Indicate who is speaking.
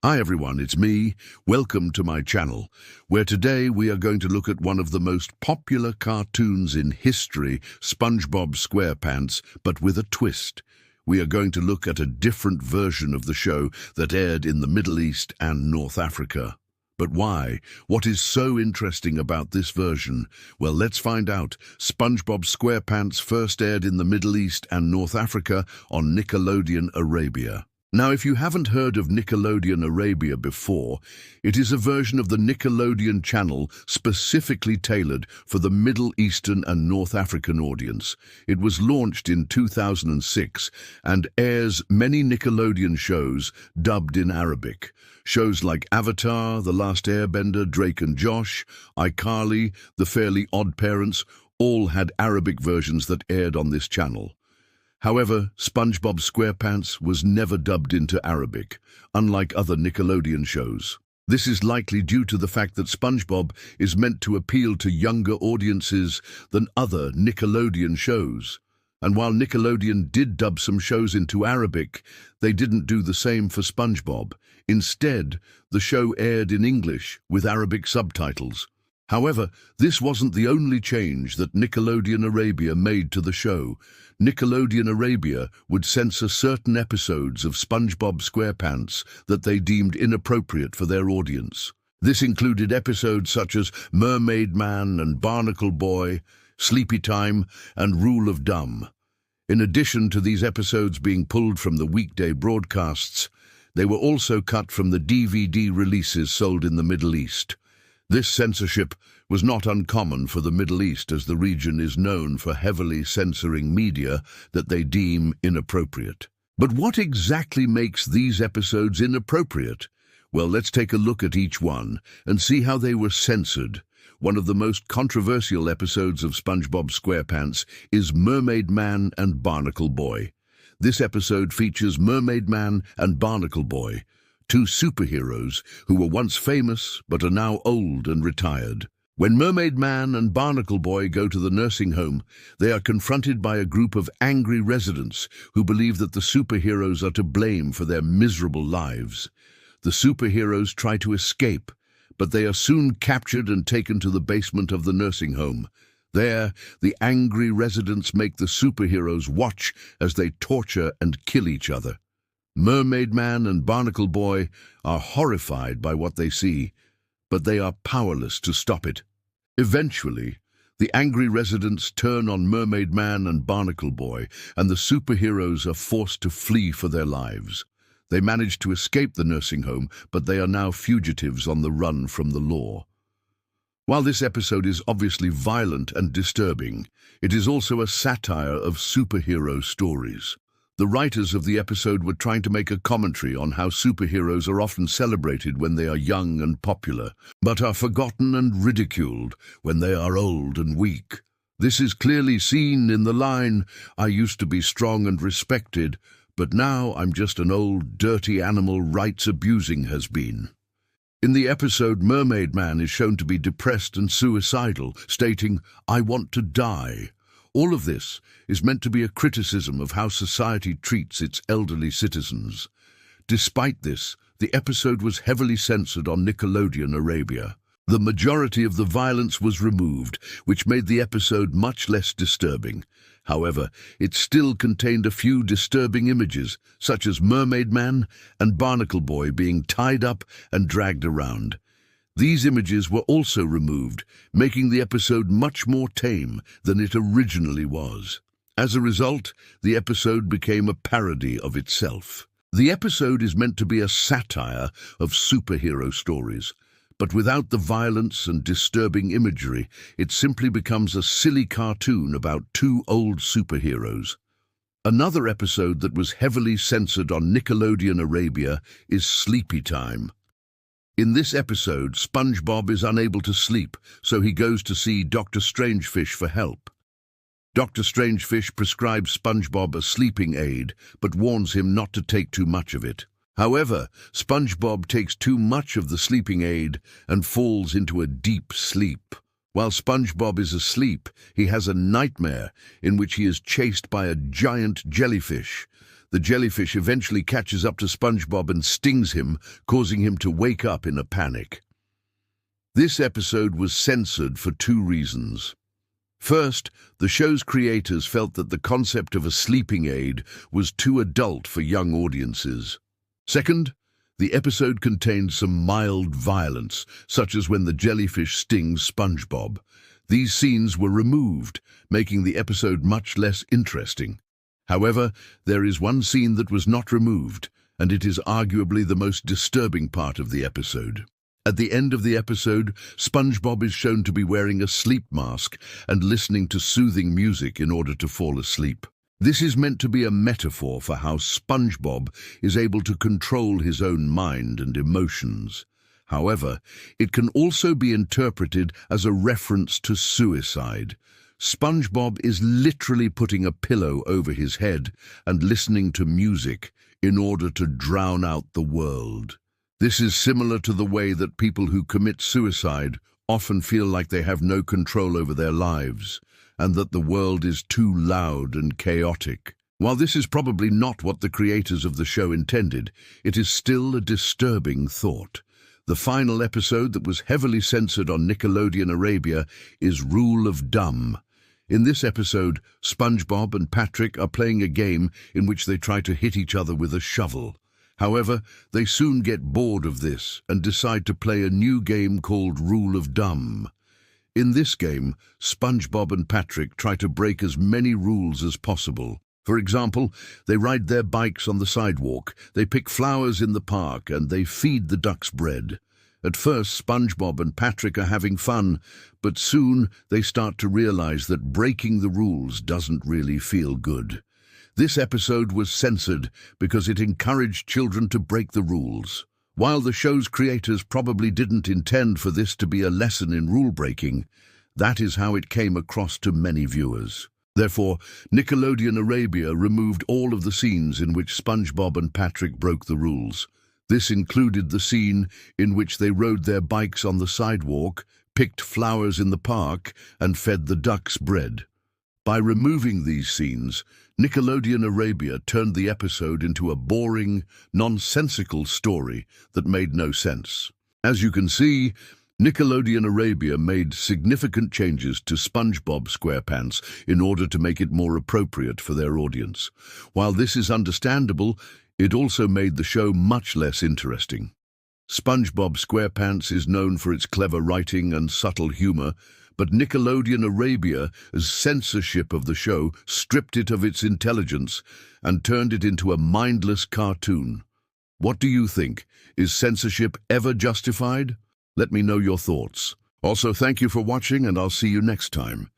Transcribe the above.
Speaker 1: Hi everyone, it's me. Welcome to my channel, where today we are going to look at one of the most popular cartoons in history, SpongeBob SquarePants, but with a twist. We are going to look at a different version of the show that aired in the Middle East and North Africa. But why? What is so interesting about this version? Well, let's find out. SpongeBob SquarePants first aired in the Middle East and North Africa on Nickelodeon Arabia. Now, if you haven't heard of Nickelodeon Arabia before, it is a version of the Nickelodeon channel specifically tailored for the Middle Eastern and North African audience. It was launched in 2006 and airs many Nickelodeon shows dubbed in Arabic. Shows like Avatar, The Last Airbender, Drake and Josh, iCarly, The Fairly Odd Parents, all had Arabic versions that aired on this channel. However, SpongeBob SquarePants was never dubbed into Arabic, unlike other Nickelodeon shows. This is likely due to the fact that SpongeBob is meant to appeal to younger audiences than other Nickelodeon shows. And while Nickelodeon did dub some shows into Arabic, they didn't do the same for SpongeBob. Instead, the show aired in English with Arabic subtitles. However, this wasn't the only change that Nickelodeon Arabia made to the show. Nickelodeon Arabia would censor certain episodes of SpongeBob SquarePants that they deemed inappropriate for their audience. This included episodes such as Mermaid Man and Barnacle Boy, Sleepy Time, and Rule of Dumb. In addition to these episodes being pulled from the weekday broadcasts, they were also cut from the DVD releases sold in the Middle East. This censorship was not uncommon for the Middle East, as the region is known for heavily censoring media that they deem inappropriate. But what exactly makes these episodes inappropriate? Well, let's take a look at each one and see how they were censored. One of the most controversial episodes of SpongeBob SquarePants is Mermaid Man and Barnacle Boy. This episode features Mermaid Man and Barnacle Boy, two superheroes who were once famous but are now old and retired. When Mermaid Man and Barnacle Boy go to the nursing home, they are confronted by a group of angry residents who believe that the superheroes are to blame for their miserable lives. The superheroes try to escape, but they are soon captured and taken to the basement of the nursing home. There, the angry residents make the superheroes watch as they torture and kill each other. Mermaid Man and Barnacle Boy are horrified by what they see, but they are powerless to stop it. Eventually, the angry residents turn on Mermaid Man and Barnacle Boy, and the superheroes are forced to flee for their lives. They manage to escape the nursing home, but they are now fugitives on the run from the law. While this episode is obviously violent and disturbing, it is also a satire of superhero stories. The writers of the episode were trying to make a commentary on how superheroes are often celebrated when they are young and popular, but are forgotten and ridiculed when they are old and weak. This is clearly seen in the line, "I used to be strong and respected, but now I'm just an old, dirty animal rights abusing has-been." In the episode, Mermaid Man is shown to be depressed and suicidal, stating, "I want to die." All of this is meant to be a criticism of how society treats its elderly citizens. Despite this, the episode was heavily censored on Nickelodeon Arabia. The majority of the violence was removed, which made the episode much less disturbing. However, it still contained a few disturbing images, such as Mermaid Man and Barnacle Boy being tied up and dragged around. These images were also removed, making the episode much more tame than it originally was. As a result, the episode became a parody of itself. The episode is meant to be a satire of superhero stories, but without the violence and disturbing imagery, it simply becomes a silly cartoon about two old superheroes. Another episode that was heavily censored on Nickelodeon Arabia is Sleepy Time. In this episode, SpongeBob is unable to sleep, so he goes to see Dr. Strangefish for help. Dr. Strangefish prescribes SpongeBob a sleeping aid, but warns him not to take too much of it. However, SpongeBob takes too much of the sleeping aid and falls into a deep sleep. While SpongeBob is asleep, he has a nightmare in which he is chased by a giant jellyfish. The jellyfish eventually catches up to SpongeBob and stings him, causing him to wake up in a panic. This episode was censored for two reasons. First, the show's creators felt that the concept of a sleeping aid was too adult for young audiences. Second, the episode contained some mild violence, such as when the jellyfish stings SpongeBob. These scenes were removed, making the episode much less interesting. However, there is one scene that was not removed, and it is arguably the most disturbing part of the episode. At the end of the episode, SpongeBob is shown to be wearing a sleep mask and listening to soothing music in order to fall asleep. This is meant to be a metaphor for how SpongeBob is able to control his own mind and emotions. However, it can also be interpreted as a reference to suicide. SpongeBob is literally putting a pillow over his head and listening to music in order to drown out the world. This is similar to the way that people who commit suicide often feel like they have no control over their lives, and that the world is too loud and chaotic. While this is probably not what the creators of the show intended, it is still a disturbing thought. The final episode that was heavily censored on Nickelodeon Arabia is Rule of Dumb. In this episode, SpongeBob and Patrick are playing a game in which they try to hit each other with a shovel. However, they soon get bored of this and decide to play a new game called Rule of Dumb. In this game, SpongeBob and Patrick try to break as many rules as possible. For example, they ride their bikes on the sidewalk, they pick flowers in the park, and they feed the ducks bread. At first, SpongeBob and Patrick are having fun, but soon they start to realize that breaking the rules doesn't really feel good. This episode was censored because it encouraged children to break the rules. While the show's creators probably didn't intend for this to be a lesson in rule breaking, that is how it came across to many viewers. Therefore, Nickelodeon Arabia removed all of the scenes in which SpongeBob and Patrick broke the rules. This included the scene in which they rode their bikes on the sidewalk, picked flowers in the park, and fed the ducks bread. By removing these scenes, Nickelodeon Arabia turned the episode into a boring, nonsensical story that made no sense. As you can see, Nickelodeon Arabia made significant changes to SpongeBob SquarePants in order to make it more appropriate for their audience. While this is understandable, it also made the show much less interesting. SpongeBob SquarePants is known for its clever writing and subtle humor, but Nickelodeon Arabia's censorship of the show stripped it of its intelligence and turned it into a mindless cartoon. What do you think? Is censorship ever justified? Let me know your thoughts. Also, thank you for watching, and I'll see you next time.